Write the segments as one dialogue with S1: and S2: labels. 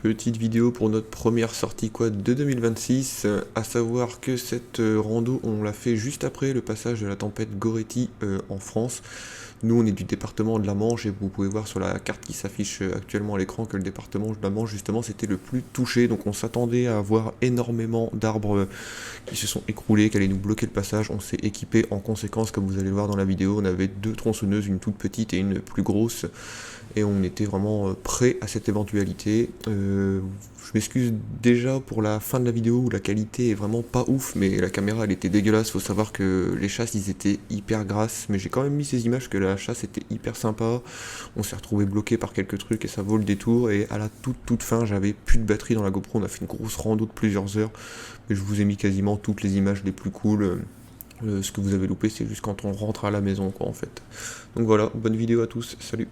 S1: petite vidéo pour notre première sortie quad de 2026, à savoir que cette rando on l'a fait juste après le passage de la tempête Goretti en France. Nous on est du département de la Manche et vous pouvez voir sur la carte qui s'affiche actuellement à l'écran que le département de la Manche justement c'était le plus touché, donc on s'attendait à avoir énormément d'arbres qui se sont écroulés, qui allaient nous bloquer le passage. On s'est équipé en conséquence, comme vous allez le voir dans la vidéo. On avait deux tronçonneuses, une toute petite et une plus grosse, et on était vraiment prêt à cette éventualité. Je m'excuse déjà pour la fin de la vidéo où la qualité est vraiment pas ouf, mais la caméra elle était dégueulasse. Faut savoir que les chasses ils étaient hyper grasses, mais j'ai quand même mis ces images que la chasse était hyper sympa. On s'est retrouvé bloqué par quelques trucs et ça vaut le détour, et à la toute fin j'avais plus de batterie dans la GoPro. On a fait une grosse rando de plusieurs heures, mais je vous ai mis quasiment toutes les images les plus cool. Ce que vous avez loupé c'est juste quand on rentre à la maison quoi en fait. Donc voilà, bonne vidéo à tous, salut.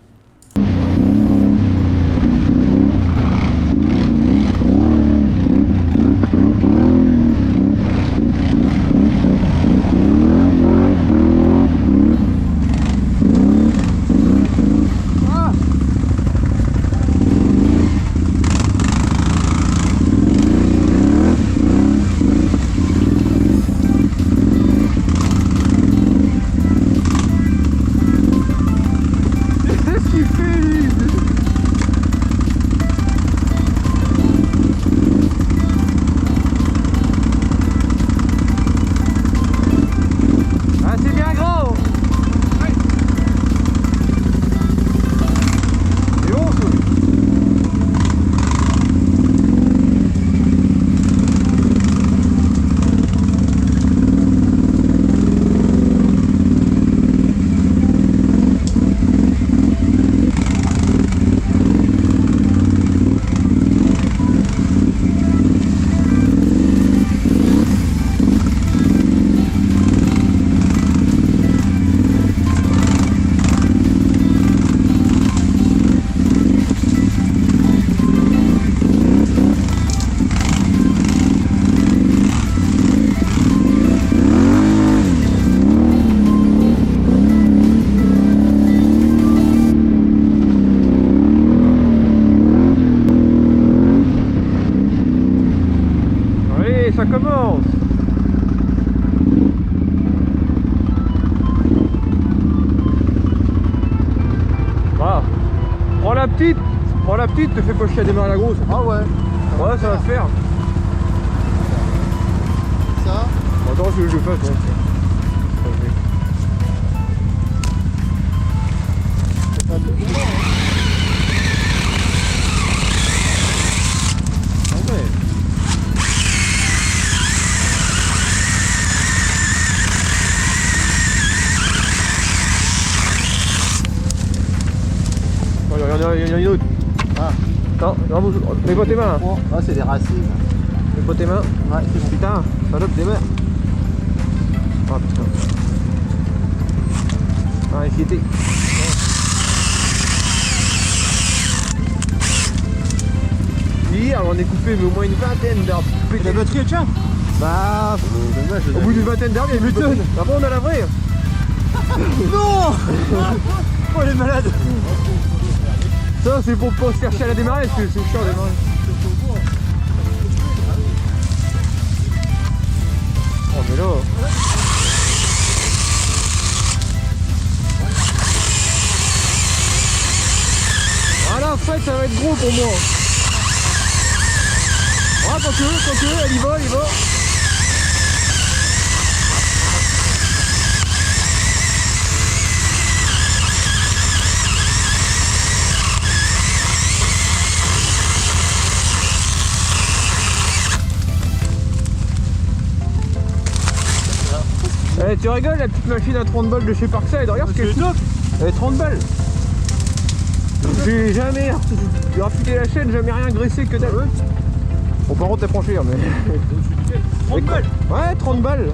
S2: Ça commence. Voilà. Prends la petite, te fais pas chier à démarrer la grosse.
S3: Ah ouais.
S2: Ouais, ça va le faire.
S3: Ça.
S2: Attends, je le fasse. Ouais. Il y en a une autre.
S3: Ah.
S2: Non, mets pas tes mains.
S3: Oh, ah, c'est des racines.
S2: Mets pas tes mains.
S3: Ouais, c'est bon.
S2: Putain, salope, démarre. Ah putain. Ah, inquiété. Hier, on est coupé, mais au moins une vingtaine d'arbres.
S3: La batterie, elle tient.
S2: Bah,
S3: dommage,
S2: au bout d'une vingtaine d'arbres, il y a une tonne. Après, on a la vraie.
S3: Non. Oh, elle est malade.
S2: Ça, c'est pour pas se faire chier à la démarrer, parce que c'est chiant à démarrer. Oh, mais là. Ah là, en fait, ça va être gros pour moi. Ah, tant que, elle y va, Eh, tu rigoles, la petite machine à 30 balles de chez Parkside, regarde ce qu'elle est. Elle est 30 balles. J'ai jamais affûté la chaîne, jamais rien graissé que dalle. Bon, par contre, t'es franchir, mais.
S3: 30 balles.
S2: Ouais, 30 balles.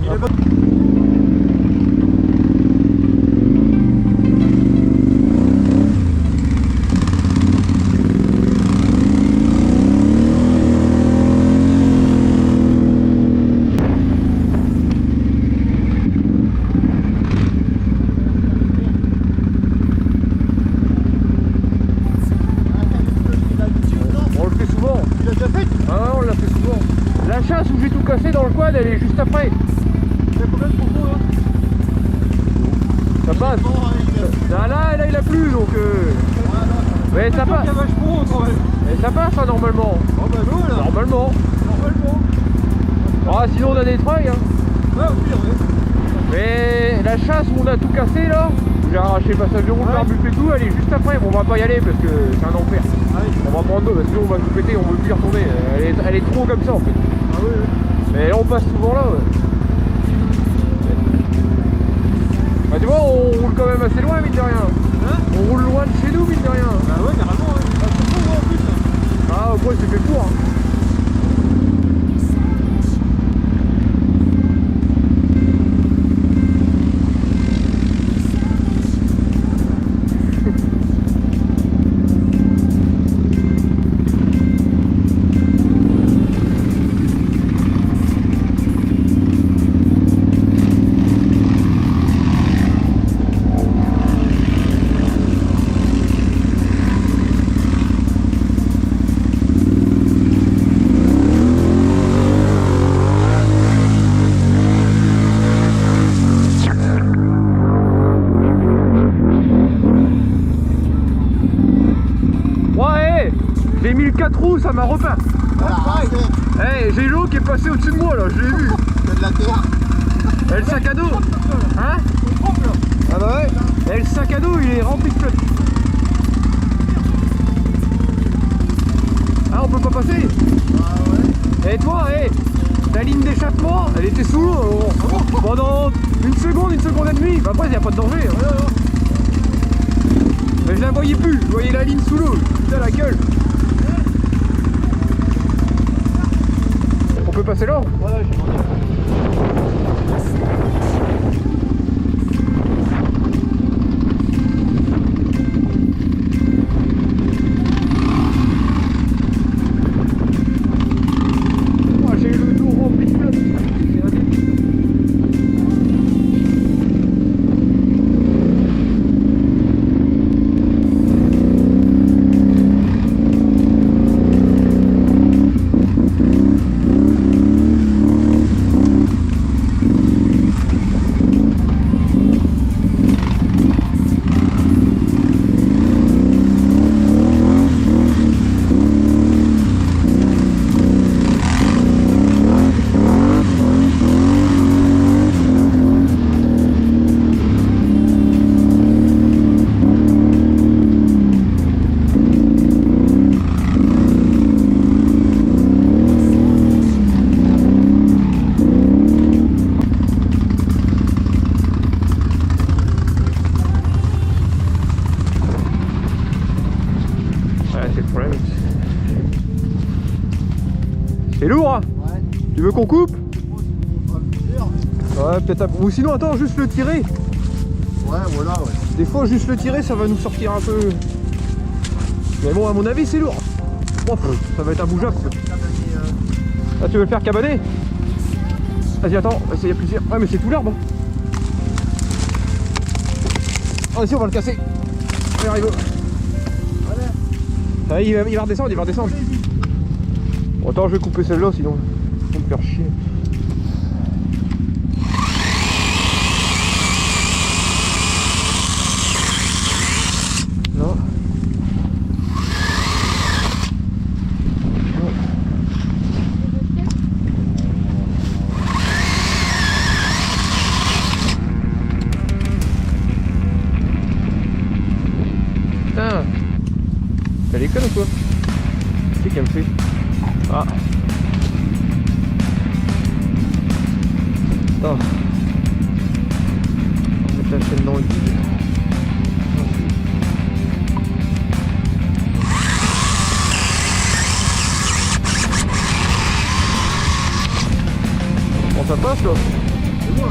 S2: On le fait souvent.
S3: fait?
S2: Ah ouais, on l'a fait souvent. La chasse où j'ai tout cassé dans le quad, elle est juste après.
S3: Il y a combien de propos là?
S2: Ça passe. Là, il a plu donc. Mais ça passe.
S3: Il y a vachement quand même.
S2: Mais ça passe hein, normalement.
S3: Oh bah non là.
S2: Normalement.
S3: Normalement.
S2: Ah, sinon on a des trails. Hein.
S3: Ouais, au pire, ouais.
S2: Mais la chasse où on a tout cassé là, où j'ai arraché le passage de route, l'arbuste et tout, elle est juste après. Bon, on va pas y aller parce que c'est un enfer.
S3: Ah oui.
S2: On va prendre deux parce que sinon on va tout péter, on veut plus y retourner. Elle est trop comme ça en fait.
S3: Ah oui, oui.
S2: Mais là on passe souvent là. Ouais. Bah, tu vois, on roule quand même assez loin, mine de rien.
S3: Hein?
S2: On roule loin de chez nous, mine de rien.
S3: Bah ouais, carrément, ouais. Ah, c'est bon, en plus.
S2: Ah, quoi, c'est fait pour. Hein. J'ai mis le 4 roues, ça m'a repeint. Hey, j'ai l'eau qui est passée au-dessus de moi là, je l'ai vu.
S3: Il y a de la terre.
S2: Et le sac à dos. Hein? Ah bah ouais. Et le sac à dos il est rempli de flotte. Ah, on peut pas passer.
S3: Ah ouais.
S2: Et toi, hey, ta ligne d'échappement, elle était sous l'eau pendant une seconde et demie. Bah après il n'y a pas de danger. Hein. Mais je la voyais plus, je voyais la ligne sous l'eau. Putain la gueule. On peut passer là?
S3: Ouais, j'ai demandé.
S2: Oh, j'ai le dos rempli de flotte. C'est un débile. C'est lourd hein.
S3: Ouais.
S2: Tu veux qu'on coupe?
S3: Ouais,
S2: Ouais, peut-être. Ou sinon, attends, juste le tirer.
S3: voilà, ouais.
S2: Des fois, juste le tirer, ça va nous sortir un peu. Mais bon, à mon avis, c'est lourd. Oh, ça va être imbougeable. Ah, tu veux le faire cabaner? Vas-y, attends, il y a plusieurs. Ouais, mais c'est tout l'herbe. Ah, vas-y, on va le casser. On y arrive. Ah, il va redescendre, il va redescendre. Bon, attends, je vais couper celle-là, sinon on va me faire chier. Non. Putain, t'as les connes ou quoi? C'est qu'elle me fait. Ah. Attends. On va mettre la chaîne dans le vide. Bon, ça passe là. C'est bon.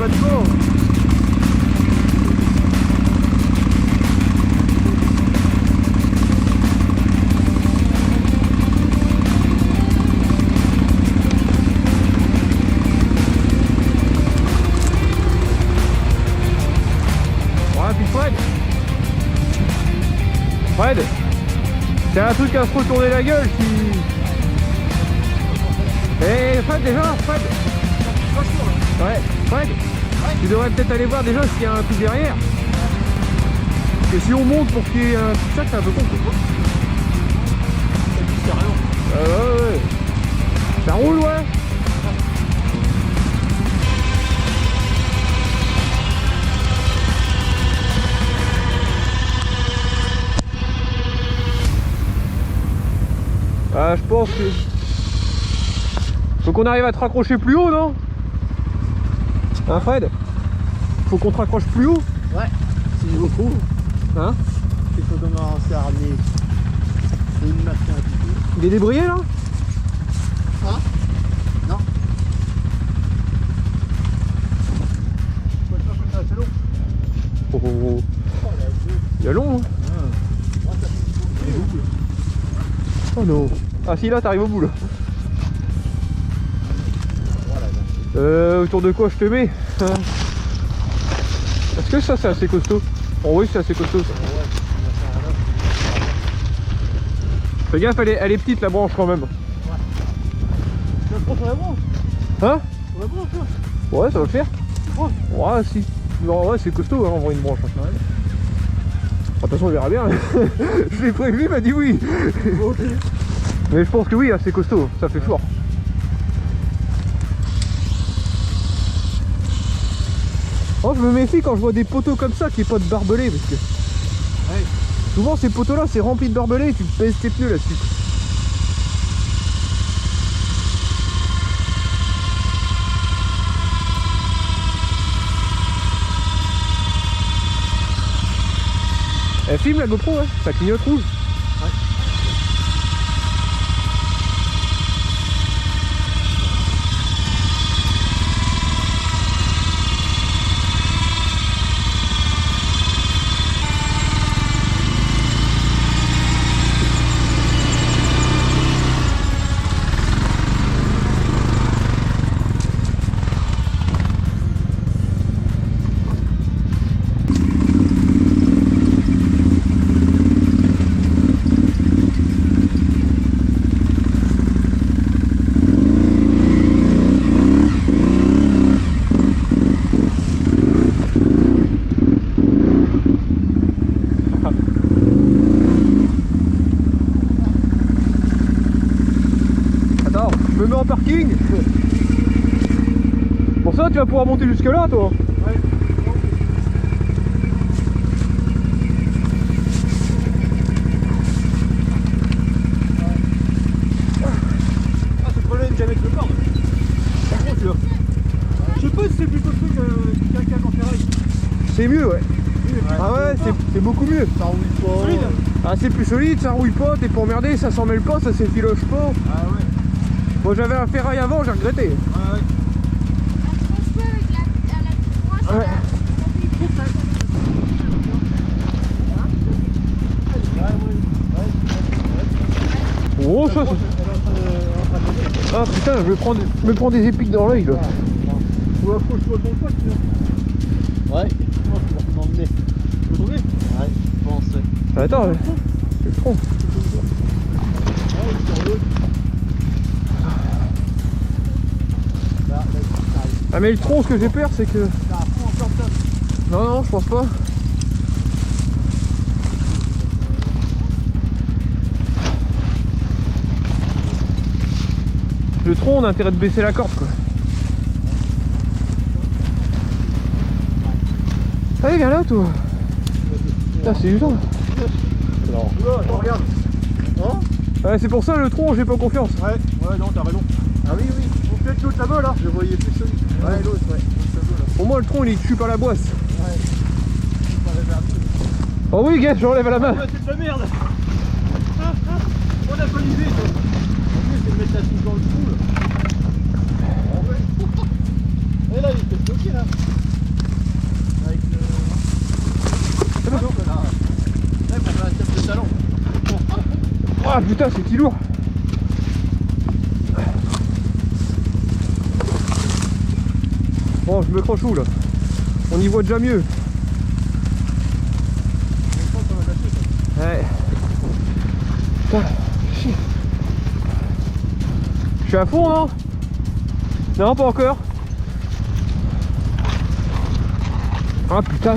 S2: de fort. Ouais, puis Fred, c'est un truc à se retourner la gueule si... Eh Fred déjà, Fred. Ouais, Fred, tu devrais peut-être aller voir déjà s'il y a un truc derrière. Parce que si on monte pour qu'il y ait un petit sac, c'est un peu con. Ouais. Ça roule, ouais. Ah, je pense que... Faut qu'on arrive à te raccrocher plus haut, non? Hein, Fred? Faut qu'on te raccroche plus haut?
S3: Ouais, c'est beaucoup.
S2: Hein?
S3: Il faut commencer à ramener une machine un petit peu.
S2: Il est débrayé, là?
S3: Hein? Non. C'est long.
S2: Oh. Il y a long, hein? Oh non. Ah si, là, t'arrives au bout, là. Autour de quoi je te mets? Est-ce que ça c'est assez costaud? Oh oui, c'est assez costaud ça. Fais gaffe, elle est petite la branche quand même.
S3: Tu vas prendre sur la branche?
S2: Hein?
S3: Sur la branche, là?
S2: Ouais, ça va le faire. Ouais, si. Non, ouais, c'est costaud hein, en vrai une branche. De toute façon, on verra bien. Je l'ai prévu, il m'a dit oui. Mais je pense que oui, c'est costaud, ça fait fort. Oh, je me méfie quand je vois des poteaux comme ça qui est pas de barbelés parce que souvent ces poteaux là c'est rempli de barbelés et tu te pèses tes pneus là-dessus. Elle filme la GoPro, ouais, ça clignote rouge. Je me mets en parking. Pour ça, tu vas pouvoir monter jusque là, toi.
S3: Ouais. Ah, c'est le problème qu'il y a avec le corps. C'est gros, celui-là. Je sais pas si c'est plus costaud qu'un câble en ferraille.
S2: C'est mieux, ouais. Ah ouais, c'est beaucoup mieux.
S3: Ça rouille pas.
S2: Solide. Ah, c'est plus solide, ça rouille pas, t'es pas emmerdé, ça s'en mêle pas, ça s'effiloche pas.
S3: Ah ouais.
S2: Moi j'avais un ferraille avant, j'ai regretté.
S3: Ah ouais.
S2: Ouais. Oh ça, ah putain, je me prends des épiques dans l'œil là.
S3: Ou accroche-toi ton pote, tu vois. Ouais, je pense qu'il va m'emmener. Tu veux trouver? Ouais, je pense.
S2: Attends, c'est le tronc. Ah mais le tronc, ce que j'ai peur c'est que... Non, non, je pense pas. Le tronc, on a intérêt de baisser la corde quoi. Allez, viens là toi. Putain, c'est usant.
S3: Non. Regarde. Hein?
S2: Ouais, c'est pour ça le tronc, j'ai pas confiance.
S3: Ouais, non, t'as raison. Ah oui, oui. Faut peut-être l'autre là-bas là. Je voyais plus solide. Ouais, l'autre, ouais.
S2: Pour moi, le tronc il est dessus par la boisse.
S3: Ouais.
S2: Oh oui, gars, j'enlève la main.
S3: Ouais, c'est de la merde. On a pas l'idée, toi. En plus, c'est de mettre la soupe dans le trou là. Ah ouais. Et là, il était bloqué là.
S2: Ah putain, c'est petit lourd. Bon, je me croche où là? On y voit déjà mieux. Ouais. Putain, chier. Je suis à fond, non? Non, pas encore. Ah putain.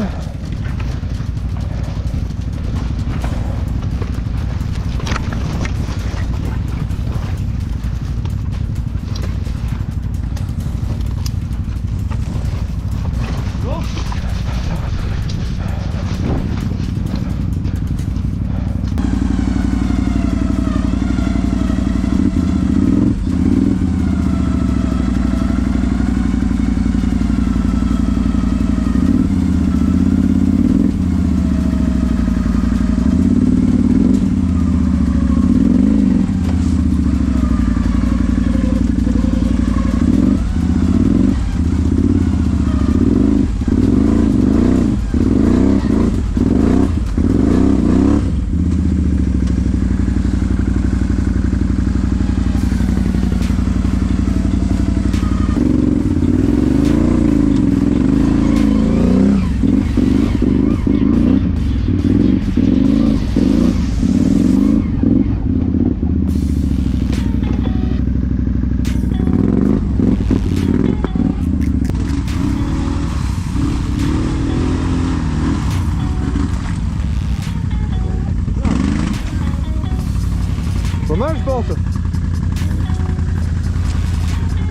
S2: Pas mal, je pense.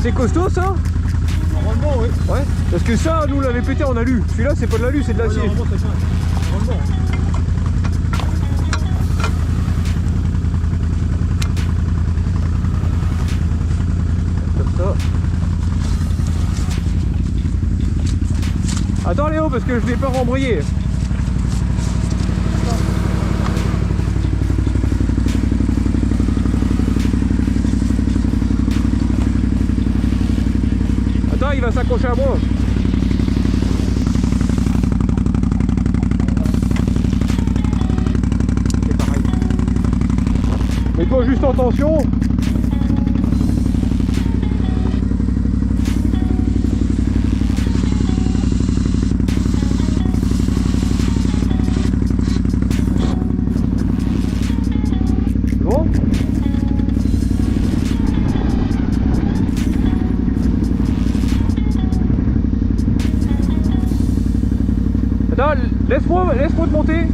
S2: C'est costaud ça?
S3: Normalement, oui.
S2: Ouais. Parce que ça, nous l'avait pété en alu. Celui-là, c'est pas de l'alu, c'est de l'acier.
S3: Normalement, ça tient. Normalement.
S2: Comme ça. Attends Léo, parce que je l'ai pas rembrayé. Attends, il va s'accrocher à moi. C'est pareil. Mets-toi juste en tension. Bon. Attends, laisse-moi te monter.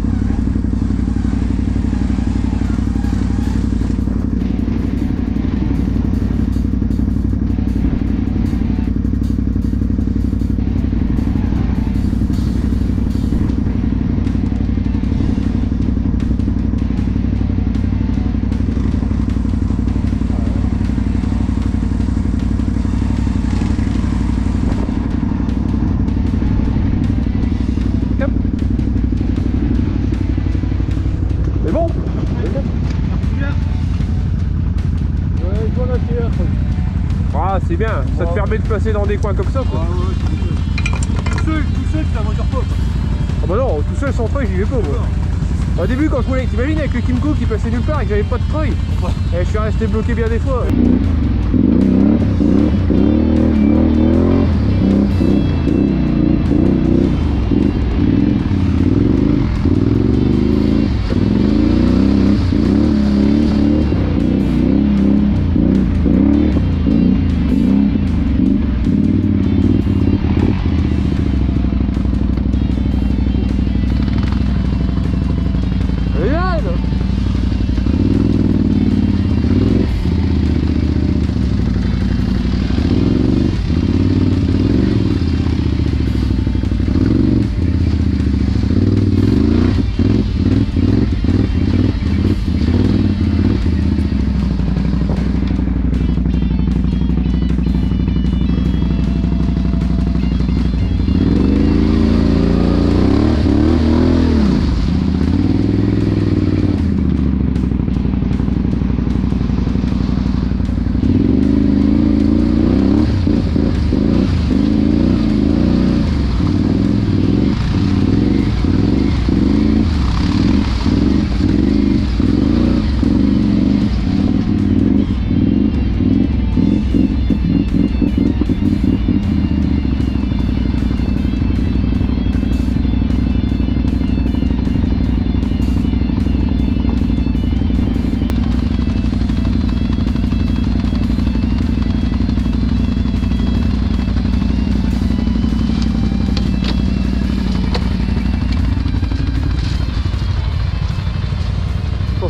S2: C'est bon?
S3: Ouais, je vois la pierre.
S2: Ah, c'est bien, ça te permet de passer dans des coins comme ça quoi.
S3: Ah ouais, c'est tout seul, ça m'en dure pas.
S2: Ah bah non, tout seul sans treuil, j'y vais pas moi. Au début quand je roulais, t'imagines avec le Kimco qui passait nulle part et que j'avais pas de treuil. Et je suis resté bloqué bien des fois.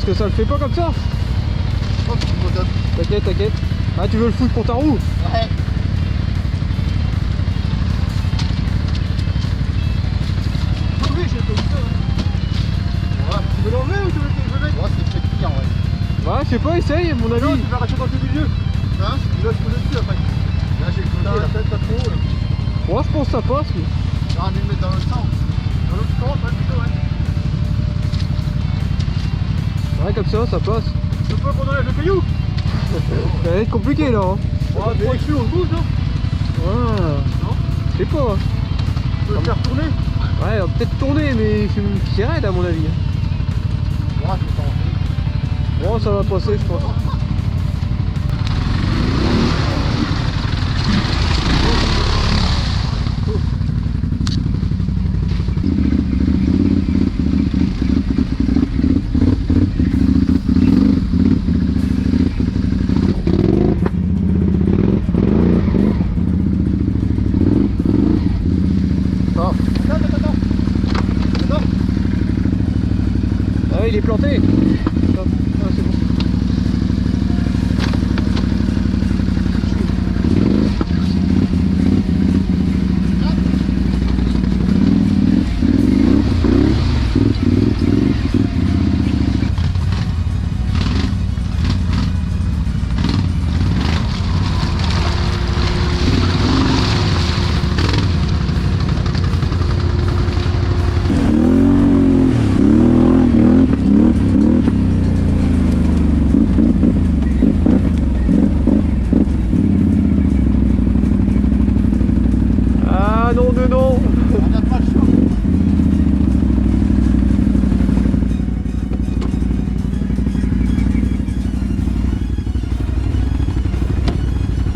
S2: que ça le fait pas comme ça. T'inquiète, t'inquiète. Ah, tu veux le foutre pour ta roue?
S3: Ouais. Oui, j'ai fait ça. Ouais. Tu veux l'enlever ou tu veux le mettre? Ouais, c'est peut-être pire, ouais.
S2: Ouais, je sais pas, essaye, à mon avis.
S3: Non, tu vas arracher dans le milieu. Hein? Tu vas se poser dessus après. Là, j'ai explosé la tête, pas trop. Là.
S2: Moi, je pense que ça passe. Mais...
S3: J'aurais dû le mettre dans l'autre sens. Dans l'autre sens, ouais, plutôt, ouais.
S2: Ouais, comme ça passe.
S3: Je peux qu'on enlève le caillou.
S2: Ça va être compliqué là. Hein.
S3: Ouais, mais ici, on bouge, non?
S2: Ouais.
S3: Non?
S2: Je sais pas. Hein.
S3: Tu peux le faire tourner?
S2: Ouais, peut-être tourner, mais c'est raide à mon avis.
S3: Ouais, c'est pas.
S2: Bon, ça va passer, je pense. Ah, il est planté. Ah, c'est bon. Ah non de non.
S3: On n'a pas le choix.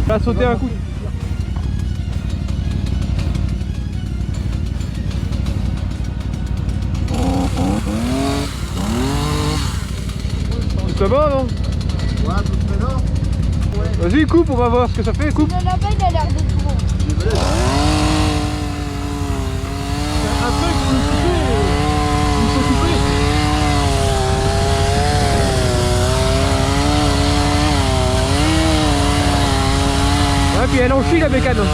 S2: Il a sauté un coup. Ça va non?
S3: Ouais, à peu près là. Ouais.
S2: Vas-y coupe, on va voir ce que ça fait, coupe.
S4: Le lapin il a l'air d'être gros.
S3: Après, il faut le couper. Il faut couper.
S2: Ouais, puis elle en chie la bécane.